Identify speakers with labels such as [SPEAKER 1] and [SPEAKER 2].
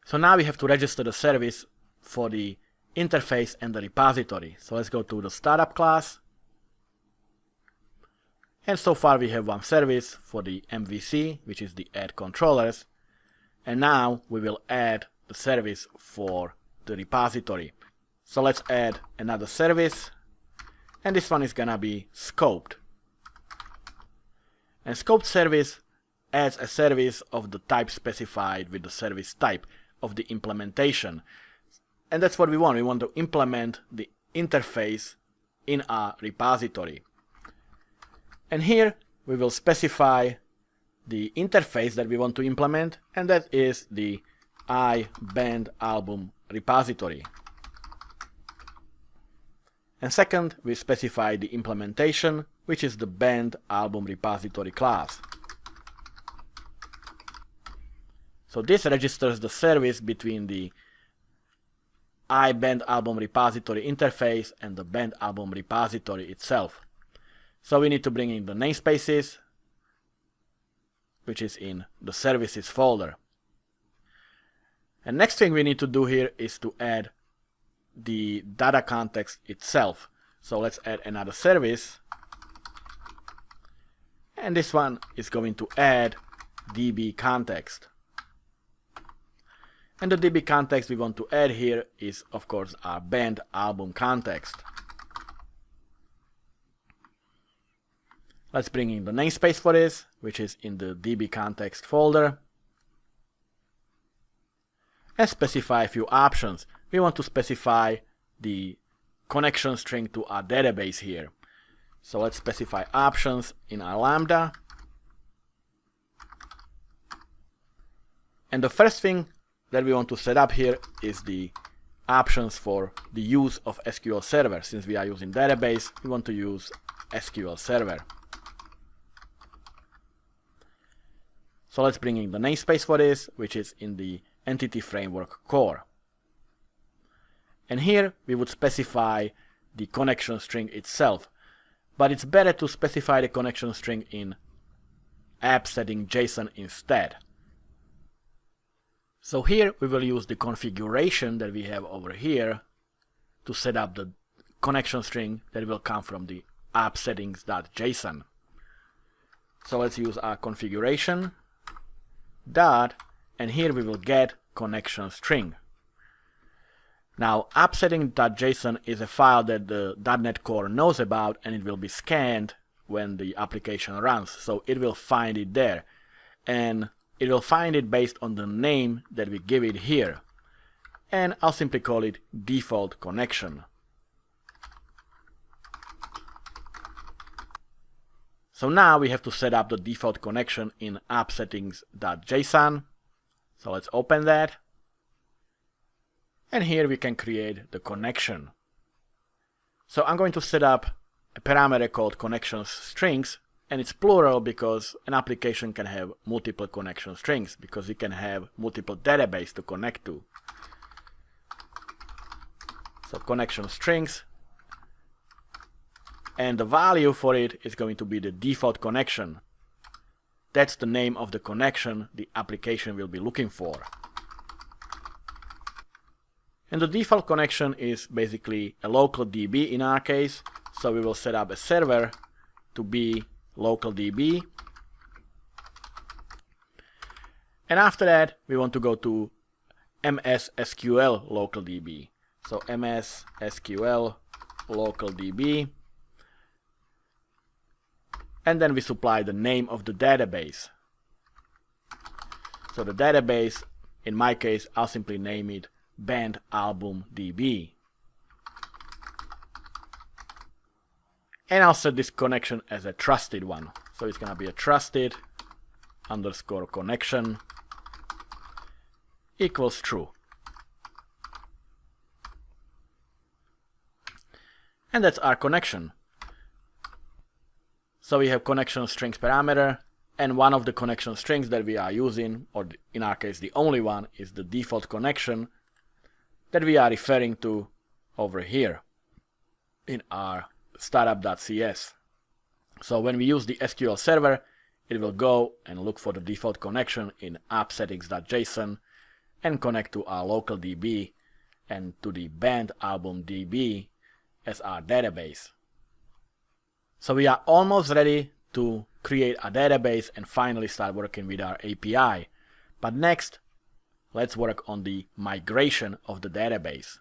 [SPEAKER 1] So now we have to register the service for the interface and the repository. So let's go to the startup class. And so far we have one service for the MVC, which is the add controllers. And now we will add the service for the repository. So let's add another service. And this one is gonna be scoped. And scoped service adds a service of the type specified with the service type of the implementation. And that's what we want. We want to implement the interface in our repository. And here we will specify the interface that we want to implement, and that is the IValidatable repository. And second, we specify the implementation, which is the IValidatable repository class. So this registers the service between the IValidatable repository interface and the IValidatable repository itself. So we need to bring in the namespaces, which is in the services folder. And next thing we need to do here is to add the data context itself. So let's add another service. And this one is going to add DB context. And the DB context we want to add here is, of course, our band album context. Let's bring in the namespace for this, which is in the DB context folder. And specify a few options. We want to specify the connection string to our database here. So let's specify options in our Lambda. And the first thing that we want to set up here is the options for the use of SQL Server. Since we are using database, we want to use SQL Server. So let's bring in the namespace for this, which is in the Entity Framework core. And here we would specify the connection string itself. But it's better to specify the connection string in app setting JSON instead. So here we will use the configuration that we have over here to set up the connection string that will come from the app settings.json. So let's use our configuration dot, and here we will get connection string. Now appsetting.json is a file that the .NET Core knows about, and it will be scanned when the application runs. So it will find it there, and it will find it based on the name that we give it here. And I'll simply call it default connection. So now we have to set up the default connection in appsettings.json. So let's open that. And here we can create the connection. So I'm going to set up a parameter called connection strings, and it's plural because an application can have multiple connection strings, because you can have multiple databases to connect to. So connection strings, and the value for it is going to be the default connection. That's the name of the connection the application will be looking for. And the default connection is basically a local DB in our case, so we will set up a server to be local DB. And after that we want to go to MSSQL local DB. So MSSQL local DB, and then we supply the name of the database. So the database, in my case, I'll simply name it band album DB. And I'll set this connection as a trusted one. So it's gonna be a trusted underscore connection equals true. And that's our connection. So we have connection strings parameter, and one of the connection strings that we are using, or in our case the only one, is the default connection that we are referring to over here in our startup.cs. So when we use the SQL server, it will go and look for the default connection in appsettings.json, and connect to our local DB and to the band album DB as our database. So we are almost ready to create a database and finally start working with our API. But next, let's work on the migration of the database.